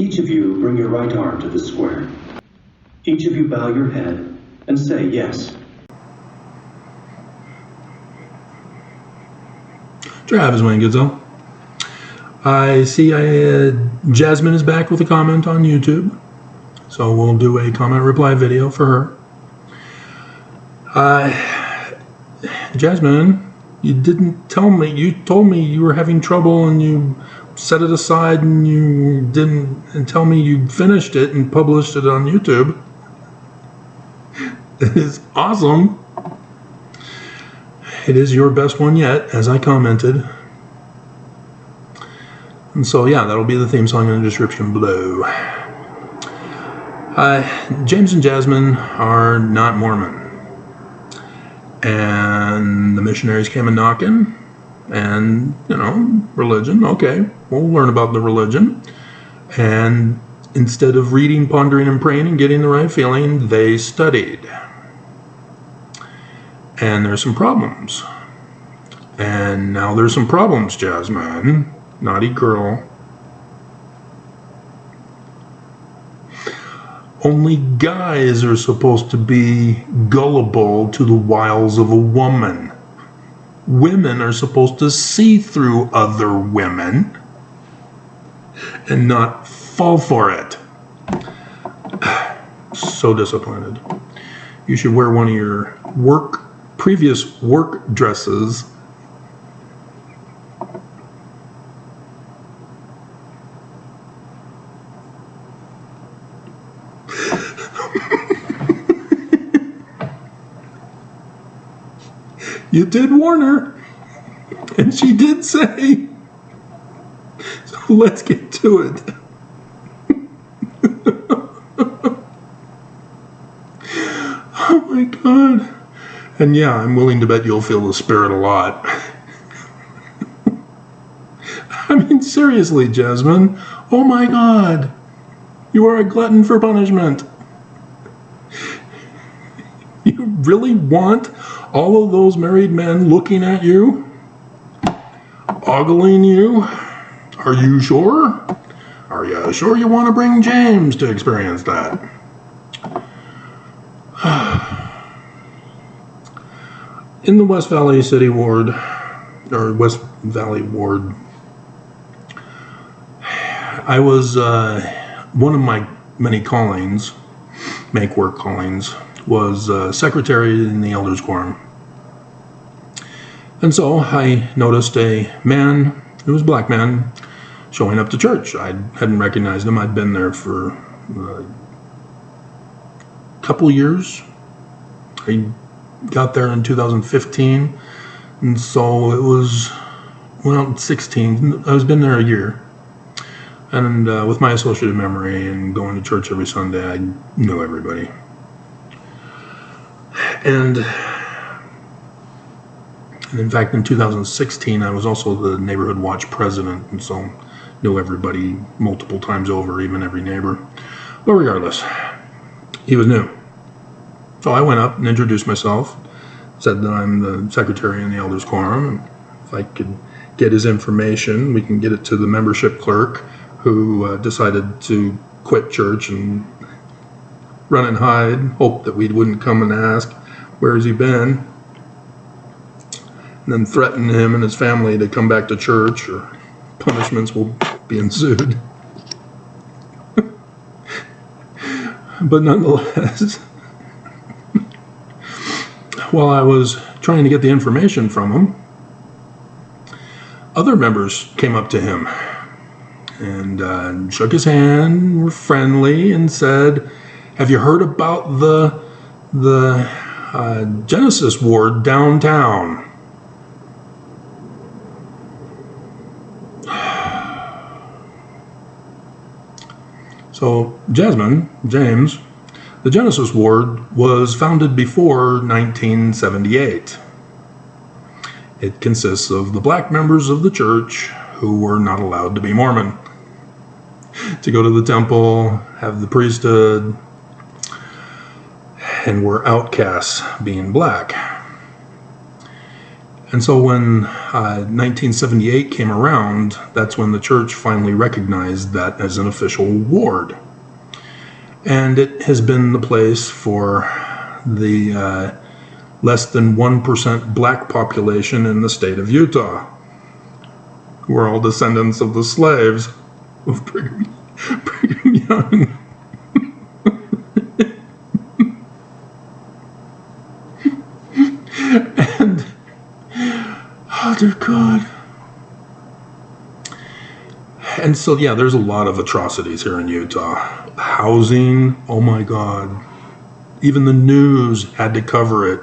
Each of you bring your right arm to the square. Each of you bow your head and say yes. Travis Wayne Goodsell. I see Jasmine is back with a comment on YouTube. So we'll do a comment reply video for her. Jasmine, you didn't tell me. You told me you were having trouble and you set it aside and you didn't tell me you finished it and published it on YouTube. It is awesome. It is your best one yet, as I commented. And so, yeah, that'll be the theme song in the description below. James and Jasmine are not Mormon. And the missionaries came a knocking. And, religion, okay, we'll learn about the religion. And instead of reading, pondering, and praying and getting the right feeling, they studied. And there's some problems. And now there's some problems, Jasmine. Naughty girl. Only guys are supposed to be gullible to the wiles of a woman. Women are supposed to see through other women and not fall for it. So disappointed. You should wear one of your previous work dresses. You did warn her, and she did say, so let's get to it. Oh my God. And yeah, I'm willing to bet you'll feel the spirit a lot. I mean, seriously, Jasmine. Oh my God. You are a glutton for punishment. You really want all of those married men looking at you? Ogling you? Are you sure? Are you sure you want to bring James to experience that? In the West Valley City Ward, or West Valley Ward, I was, one of my many callings, make work callings, was secretary in the elders quorum. And so I noticed a man, it was a black man, showing up to church. I hadn't recognized him. I'd been there for a couple years. I got there in 2015, and so it was, 16. I was been there a year. And with my associative memory and going to church every Sunday, I knew everybody. And in fact, in 2016, I was also the neighborhood watch president, and so knew everybody multiple times over, even every neighbor. But regardless, he was new. So I went up and introduced myself, said that I'm the secretary in the elders quorum, and if I could get his information, we can get it to the membership clerk, who decided to quit church and run and hide, hope that we wouldn't come and ask, where has he been? And then threaten him and his family to come back to church, or punishments will be ensued. But nonetheless, while I was trying to get the information from him, other members came up to him and shook his hand, were friendly, and said, have you heard about the Genesis ward downtown? So James, the Genesis ward was founded before 1978. It consists of the black members of the church who were not allowed to be Mormon, to go to the temple, have the priesthood, and were outcasts being black. And so when 1978 came around, that's when the church finally recognized that as an official ward. And it has been the place for the less than 1% black population in the state of Utah, who are all descendants of the slaves of Brigham Young. And, oh dear God. And so, yeah, there's a lot of atrocities here in Utah. Housing, oh my God. Even the news had to cover it.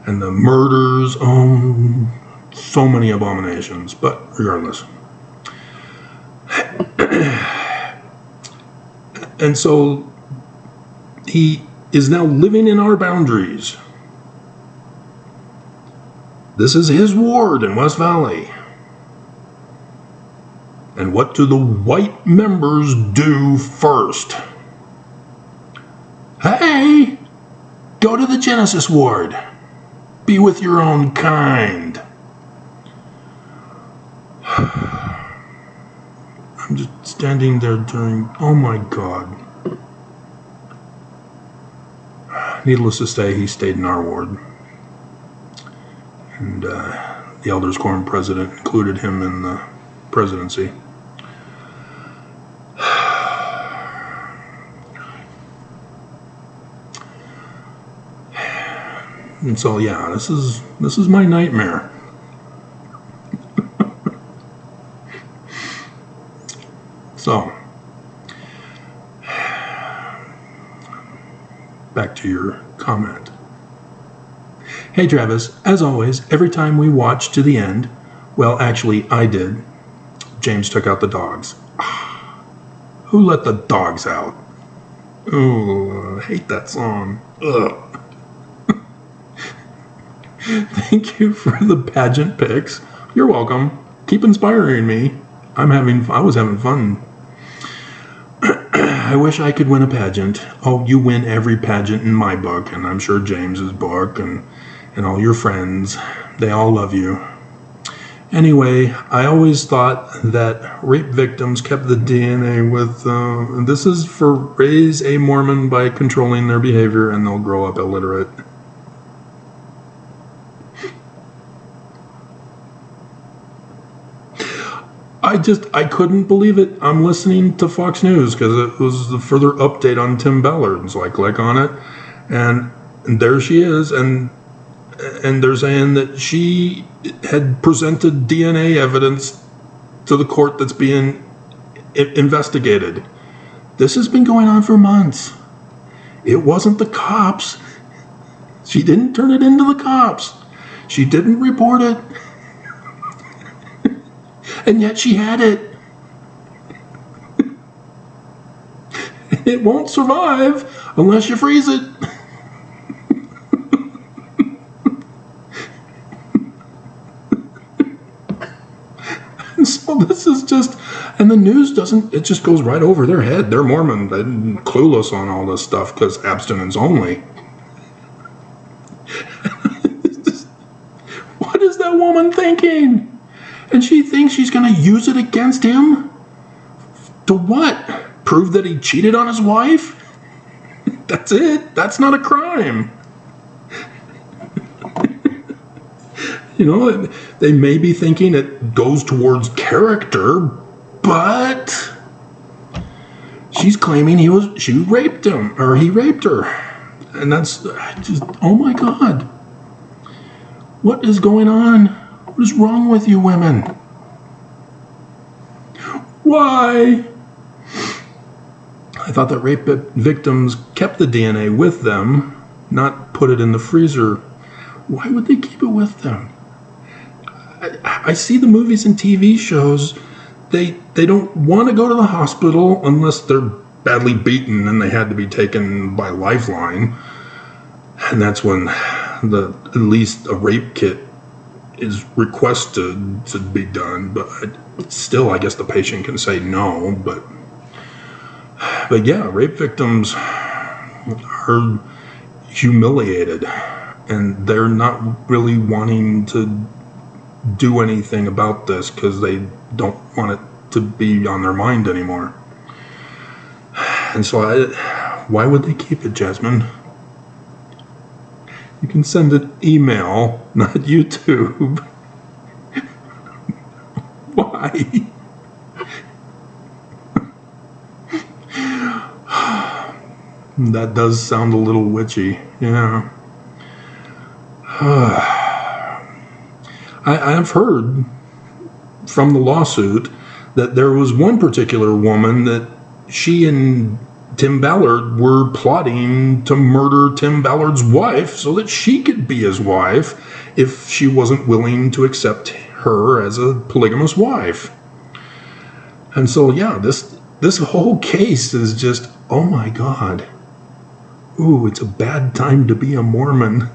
And the murders, so many abominations. But regardless. And so, he is now living in our boundaries. This is his ward in West Valley. And what do the white members do first? Hey, go to the Genesis ward. Be with your own kind. I'm just standing there during, oh my God. Needless to say, he stayed in our ward. And the Elders Quorum president included him in the presidency. And so, yeah, this is my nightmare. So, back to your comment. Hey Travis, as always, every time we watch to the end, well, actually, I did. James took out the dogs. Who let the dogs out? Oh, I hate that song. Ugh. Thank you for the pageant pics. You're welcome. Keep inspiring me. I was having fun. I wish I could win a pageant. Oh, you win every pageant in my book, and I'm sure James's book, and all your friends. They all love you. Anyway, I always thought that rape victims kept the DNA with, this is for raise a Mormon by controlling their behavior and they'll grow up illiterate. I couldn't believe it. I'm listening to Fox News because it was the further update on Tim Ballard. So I click on it and there she is. And they're saying that she had presented DNA evidence to the court that's being investigated. This has been going on for months. It wasn't the cops. She didn't turn it into the cops. She didn't report it. And yet she had it. It won't survive unless you freeze it. And so this is just, and the news doesn't, it just goes right over their head. They're Mormon. They're clueless on all this stuff because abstinence only. What is that woman thinking? And she thinks she's going to use it against him? To what? Prove that he cheated on his wife? That's it. That's not a crime. You know, they may be thinking it goes towards character, but she's claiming she raped him, or he raped her. And that's just, oh my God. What is going on? What is wrong with you women? Why? I thought that rape victims kept the DNA with them, not put it in the freezer. Why would they keep it with them? I see the movies and TV shows. They don't want to go to the hospital unless they're badly beaten and they had to be taken by lifeline. And that's when at least a rape kit is requested to be done, but still, I guess the patient can say no. But yeah, rape victims are humiliated and they're not really wanting to do anything about this because they don't want it to be on their mind anymore. And so why would they keep it, Jasmine? You can send an email, not YouTube. Why? That does sound a little witchy, yeah. I've heard from the lawsuit that there was one particular woman that she and Tim Ballard were plotting to murder Tim Ballard's wife so that she could be his wife if she wasn't willing to accept her as a polygamous wife. And so, yeah, this whole case is just, oh my God. Ooh, it's a bad time to be a Mormon.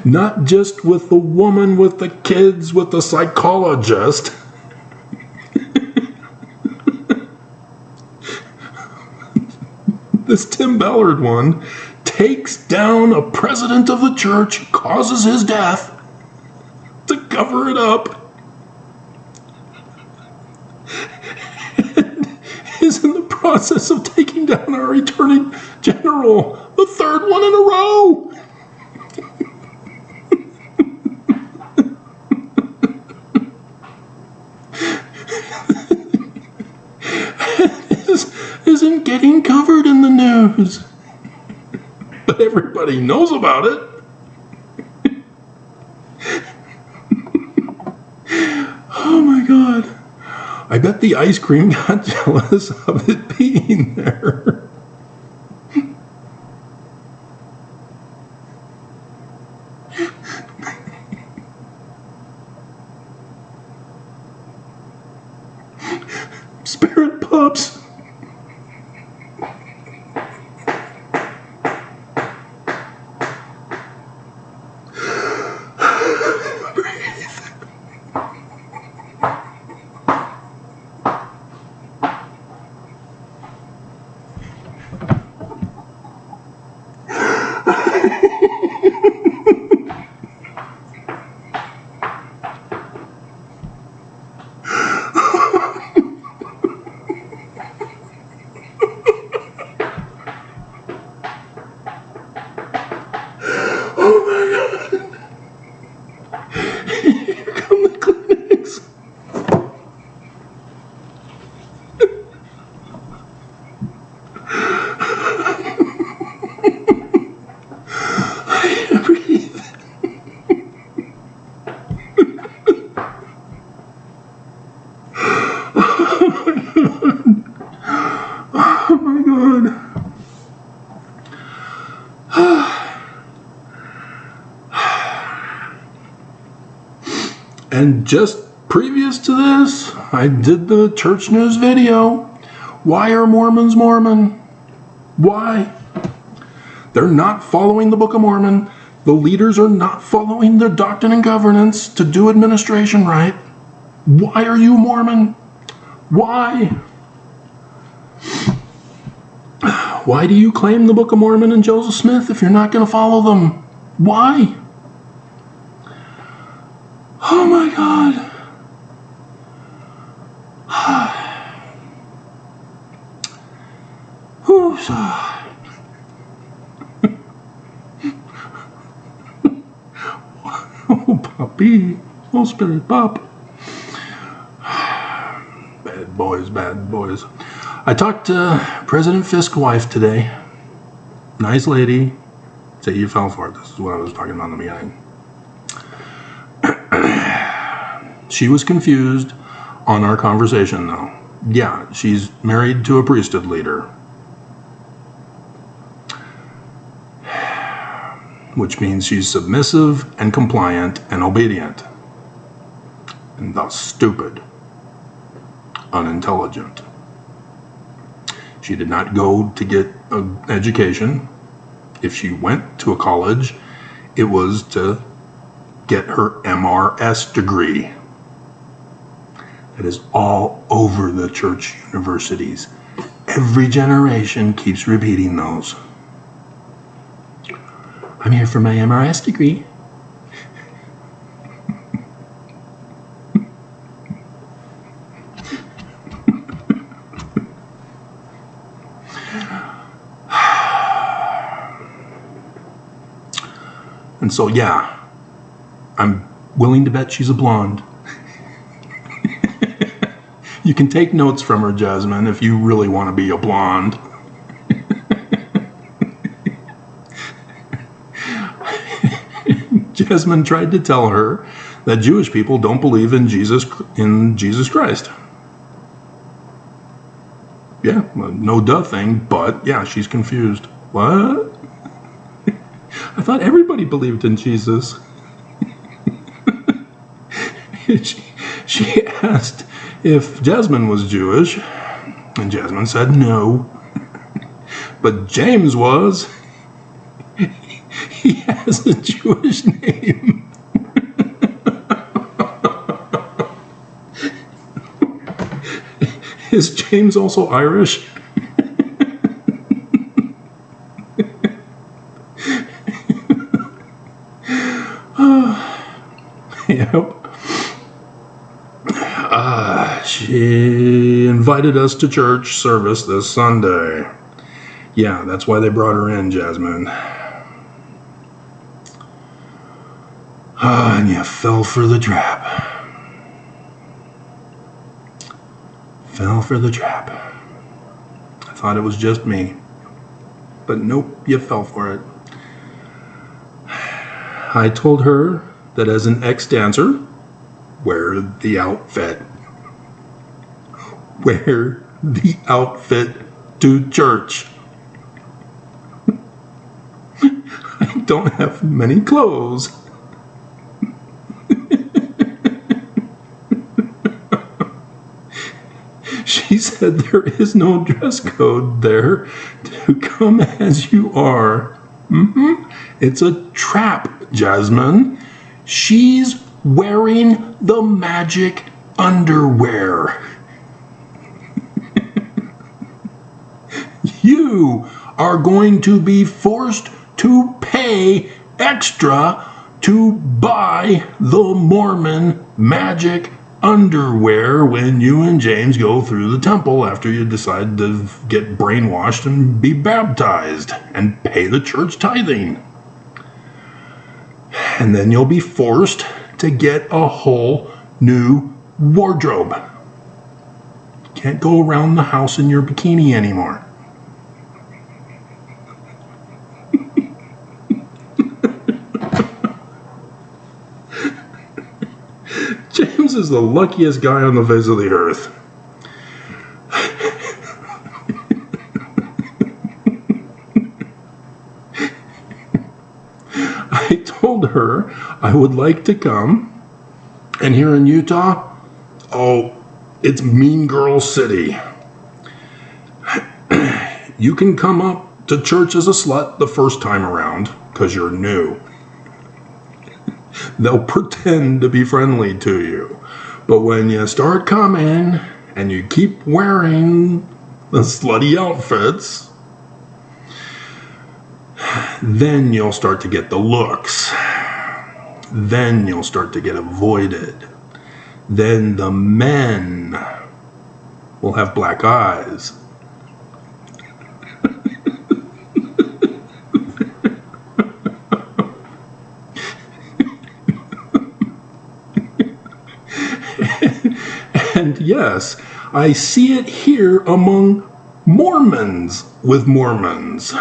Not just with the woman, with the kids, with the psychologist. This Tim Ballard one takes down a president of the church, causes his death to cover it up, and is in the process of taking down our Attorney General, the third one in a row. Isn't getting covered in the news. But everybody knows about it. Oh my God. I bet the ice cream got jealous of it being there. Spirit pups. Oh my God. Here come the clinics. I can't breathe. Oh my God. And just previous to this, I did the church news video. Why are Mormons Mormon? Why? They're not following the Book of Mormon. The leaders are not following their doctrine and governance to do administration right. Why are you Mormon? Why? Why do you claim the Book of Mormon and Joseph Smith if you're not going to follow them? Why? Oh my God. Oh, puppy. Oh, spirit pop. Bad boys, bad boys. I talked to President Fisk's wife today. Nice lady. Say you fell for it. This is what I was talking about in the beginning. She was confused on our conversation, though. Yeah, she's married to a priesthood leader, which means she's submissive and compliant and obedient, and thus stupid, unintelligent. She did not go to get an education. If she went to a college, it was to get her MRS degree. That is all over the church universities. Every generation keeps repeating those. I'm here for my MRS degree. And so, yeah, I'm willing to bet she's a blonde. You can take notes from her, Jasmine, if you really want to be a blonde. Jasmine tried to tell her that Jewish people don't believe in Jesus Christ. Yeah, no duh thing, but yeah, she's confused. What? I thought everybody believed in Jesus. She asked if Jasmine was Jewish, and Jasmine said no. But James was. He has a Jewish name. Is James also Irish? Yep. She invited us to church service this Sunday. Yeah, that's why they brought her in, Jasmine. And you fell for the trap. Fell for the trap. I thought it was just me. But nope, you fell for it. I told her that as an ex-dancer, wear the outfit. Wear the outfit to church. I don't have many clothes. She said there is no dress code there, to come as you are. It's a trap, Jasmine. She's wearing the magic underwear. You are going to be forced to pay extra to buy the Mormon magic underwear when you and James go through the temple after you decide to get brainwashed and be baptized and pay the church tithing. And then you'll be forced to get a whole new wardrobe. Can't go around the house in your bikini anymore. James is the luckiest guy on the face of the earth. I told her I would like to come, and here in Utah, oh, it's Mean Girl City. You can come up to church as a slut the first time around, because you're new. They'll pretend to be friendly to you. But when you start coming and you keep wearing the slutty outfits, then you'll start to get the looks. Then you'll start to get avoided. Then the men will have black eyes. And yes, I see it here among Mormons with Mormons.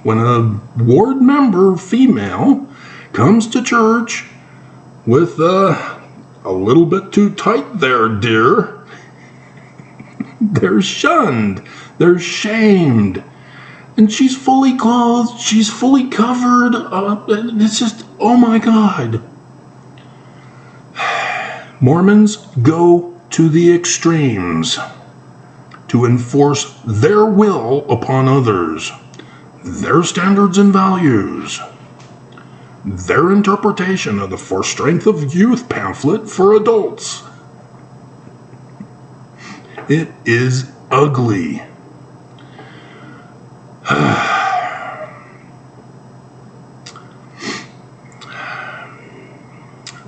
When a ward member, female, comes to church with a little bit too tight there, dear, they're shunned, they're shamed. And she's fully clothed, she's fully covered, and it's just, oh my God. Mormons go to the extremes to enforce their will upon others, their standards and values, their interpretation of the For Strength of Youth pamphlet for adults. It is ugly.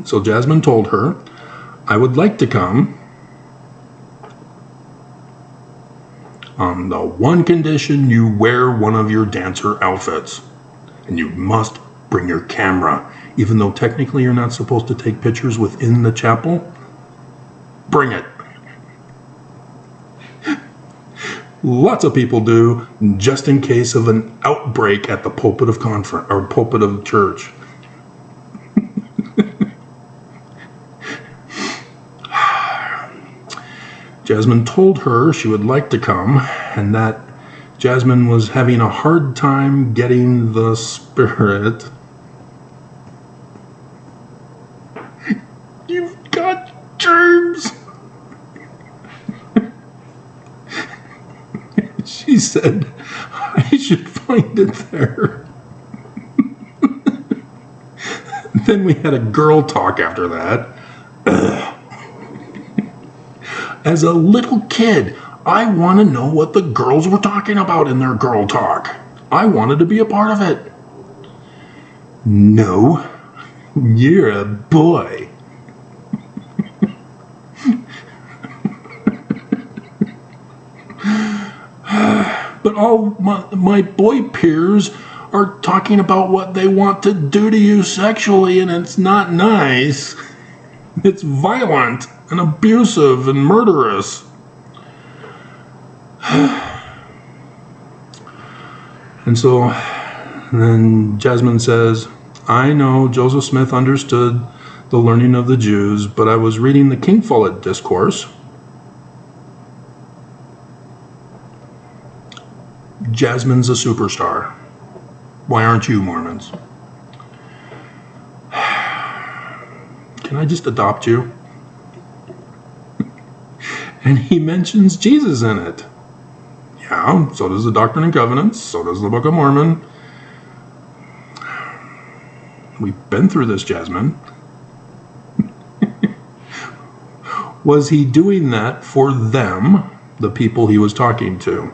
So Jasmine told her, I would like to come on the one condition you wear one of your dancer outfits. And you must bring your camera. Even though technically you're not supposed to take pictures within the chapel, bring it. Lots of people do, just in case of an outbreak at the pulpit of conference or pulpit of church. Jasmine told her she would like to come, and that Jasmine was having a hard time getting the Spirit. You've got germs. She said, I should find it there. Then we had a girl talk after that. As a little kid, I want to know what the girls were talking about in their girl talk. I wanted to be a part of it. No, you're a boy. But all my boy peers are talking about what they want to do to you sexually, and it's not nice. It's violent and abusive and murderous. And so then Jasmine says, I know Joseph Smith understood the learning of the Jews, but I was reading the King Follett Discourse. Jasmine's a superstar. Why aren't you Mormons? Can I just adopt you? And he mentions Jesus in it. Yeah, so does the Doctrine and Covenants, so does the Book of Mormon. We've been through this, Jasmine. Was he doing that for them, the people he was talking to?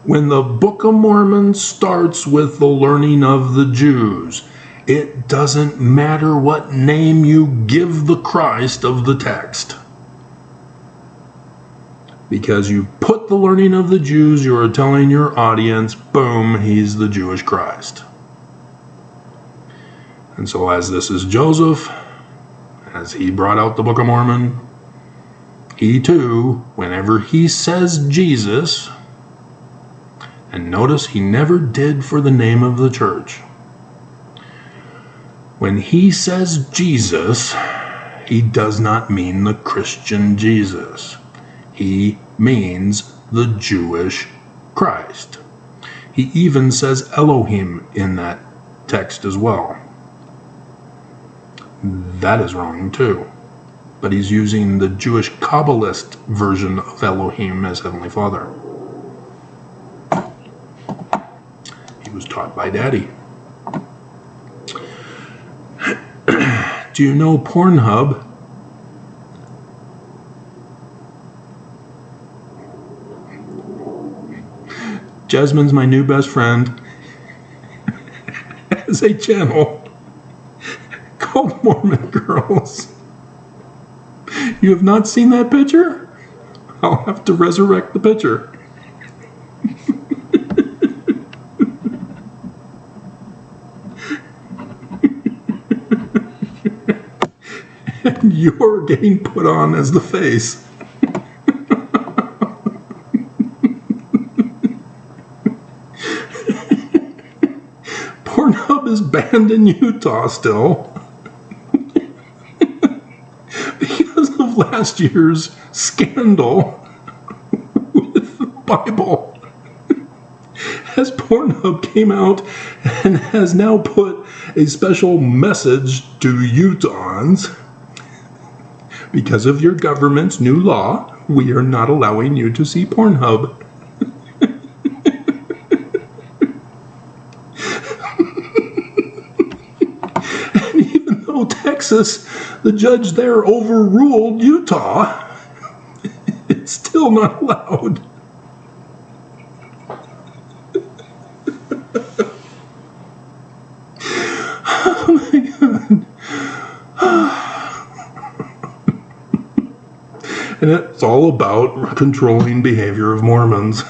When the Book of Mormon starts with the learning of the Jews, it doesn't matter what name you give the Christ of the text. Because you put the learning of the Jews, you are telling your audience, boom, he's the Jewish Christ. And so as this is Joseph, as he brought out the Book of Mormon, he too, whenever he says Jesus, and notice he never did for the name of the church. When he says Jesus, he does not mean the Christian Jesus. He means the Jewish Christ. He even says Elohim in that text as well. That is wrong too. But he's using the Jewish Kabbalist version of Elohim as Heavenly Father. Was taught by Daddy. Do you know Pornhub? Jasmine's my new best friend. Has a channel called Mormon Girls. You have not seen that picture? I'll have to resurrect the picture. And you're getting put on as the face. Pornhub is banned in Utah still because of last year's scandal with the Bible. As Pornhub came out and has now put a special message to Utahns. Because of your government's new law, we are not allowing you to see Pornhub. And even though Texas, the judge there overruled Utah, it's still not allowed. And it's all about controlling behavior of Mormons.